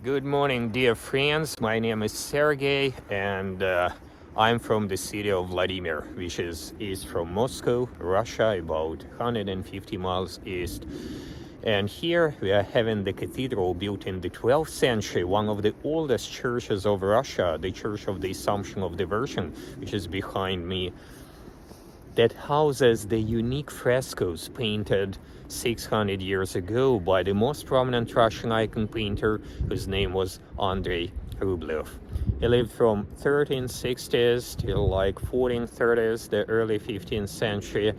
Good morning, dear friends. My name is Sergey, and I'm from the city of Vladimir, which is east from Moscow, Russia, about 150 miles east. And here we are having the cathedral built in the 12th century, one of the oldest churches of Russia, the Church of the Assumption of the Virgin, which is behind me, that houses the unique frescoes painted 600 years ago by the most prominent Russian icon painter, whose name was Andrey RUBLEV. He lived from 1360s till like 1430s, the early 15th century,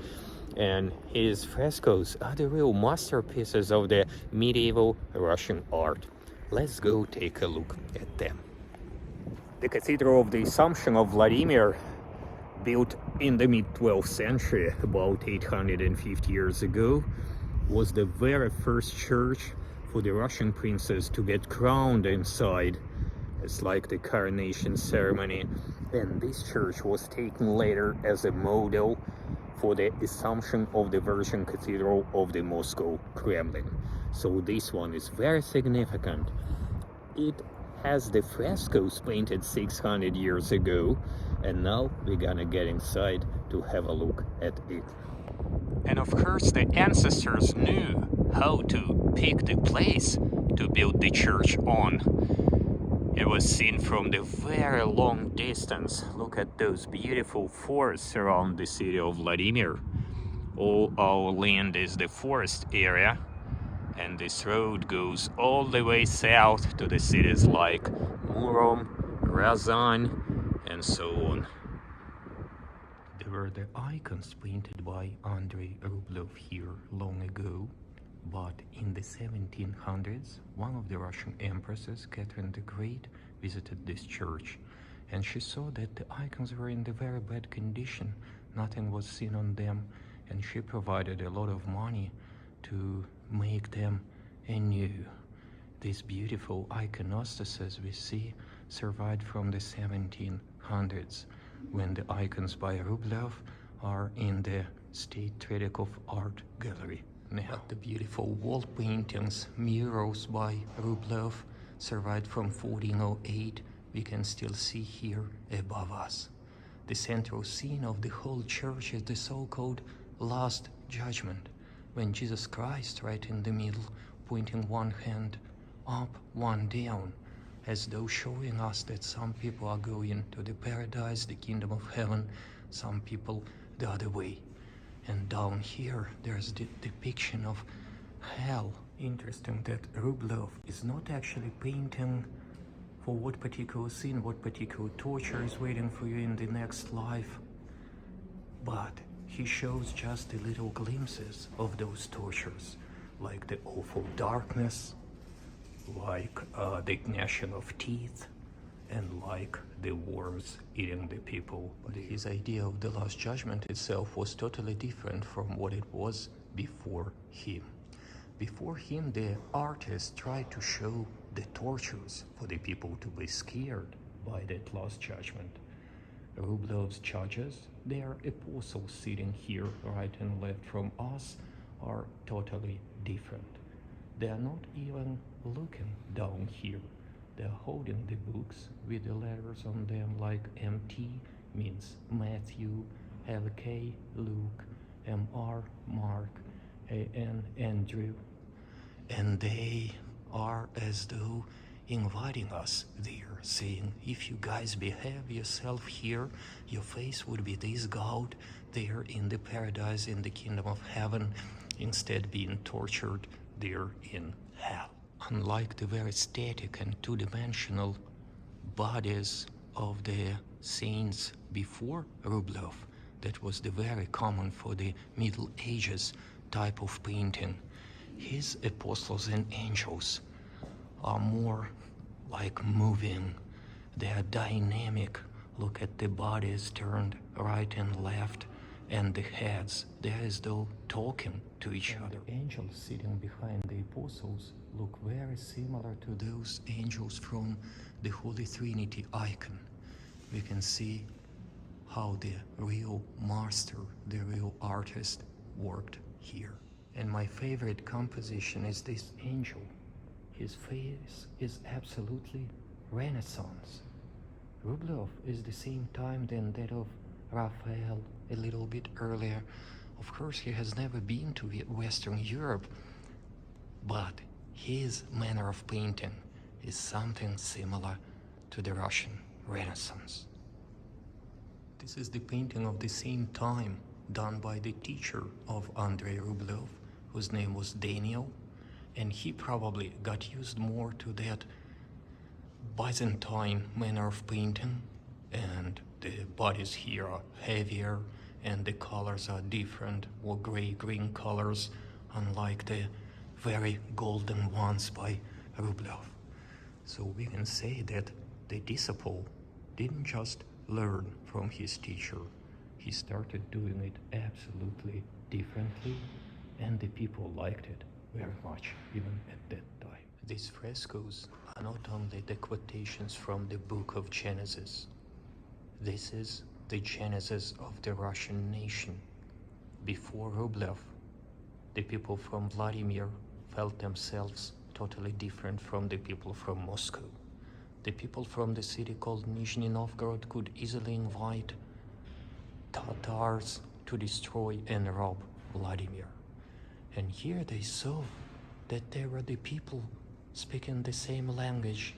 and his frescoes are the real masterpieces of the medieval Russian art. Let's go take a look at them. The Cathedral of the Assumption of Vladimir, built in the mid-12th century, about 850 years ago, was the very first church for the Russian princes to get crowned inside. It's like the coronation ceremony. And this church was taken later as a model for the Assumption of the Virgin Cathedral of the Moscow Kremlin. So this one is very significant. It has the frescoes painted 600 years ago, and now we're gonna get inside to have a look at it. And of course the ancestors knew how to pick the place to build the church on. It was seen from the very long distance. Look at those beautiful forests around the city of Vladimir. All our land is the forest area, and this road goes all the way south to the cities like Murom, Razan, and so on. There were the icons painted by Andrey RUBLEV here long ago, but in the 1700s, one of the Russian empresses, Catherine the Great, visited this church, and she saw that the icons were in the very bad condition. Nothing was seen on them, and she provided a lot of money to make them anew. These beautiful iconostases we see survived from the 1700s, when the icons by RUBLEV are in the State Tretyakov Art Gallery now. The beautiful wall paintings, murals by RUBLEV, survived from 1408, we can still see here above us. The central scene of the whole church is the so-called Last Judgement, when Jesus Christ, right in the middle, pointing one hand up, one down, as though showing us that some people are going to the paradise, the kingdom of heaven, some people the other way. And down here, there's the depiction of hell. Interesting that RUBLEV is not actually painting for what particular scene, what particular torture is waiting for you in the next life, but he shows just the little glimpses of those tortures, like the awful darkness, like the gnashing of teeth, and like the worms eating the people. But his idea of the Last Judgment itself was totally different from what it was before him. Before him, the artist tried to show the tortures for the people to be scared by that Last Judgment. RUBLEV's judges, their apostles sitting here right and left from us, are totally different. They are not even looking down here. They are holding the books with the letters on them, like MT means Matthew, LK Luke, MR Mark, AN Andrew, and they are as though inviting us there, saying, if you guys behave yourself here, your face would be this gold there in the paradise, in the kingdom of heaven, instead being tortured there in hell. Unlike the very static and two-dimensional bodies of the saints before RUBLEV, that was the very common for the Middle Ages type of painting, his apostles and angels are more like moving. They are dynamic. Look at the bodies turned right and left, and the heads, they're as though talking to each other. The angels sitting behind the apostles look very similar to those angels from the Holy Trinity icon. We can see how the real master, the real artist, worked here. And my favorite composition is this angel. His face is absolutely Renaissance. Rublev is the same time than that of Raphael, a little bit earlier. Of course, he has never been to Western Europe, but his manner of painting is something similar to the Russian Renaissance. This is the painting of the same time done by the teacher of Andrey RUBLEV, whose name was Daniel, and he probably got used more to that Byzantine manner of painting, and the bodies here are heavier and the colors are different, or gray-green colors, unlike the very golden ones by Rublev. So we can say that the disciple didn't just learn from his teacher, he started doing it absolutely differently, and the people liked it very much, even at that time. These frescoes are not only the quotations from the book of Genesis. This is the genesis of the Russian nation. Before Rublev, the people from Vladimir felt themselves totally different from the people from Moscow. The people from the city called Nizhny Novgorod could easily invite Tatars to destroy and rob Vladimir. And here they saw that there were the people speaking the same language,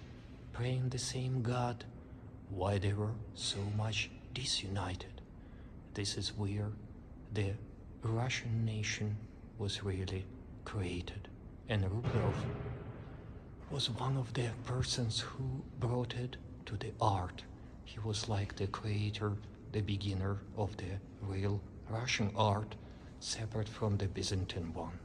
praying the same God, why they were so much disunited. This is where the Russian nation was really created. And Rublev was one of the persons who brought it to the art. He was like the creator, the beginner of the real Russian art, separate from the Byzantine one.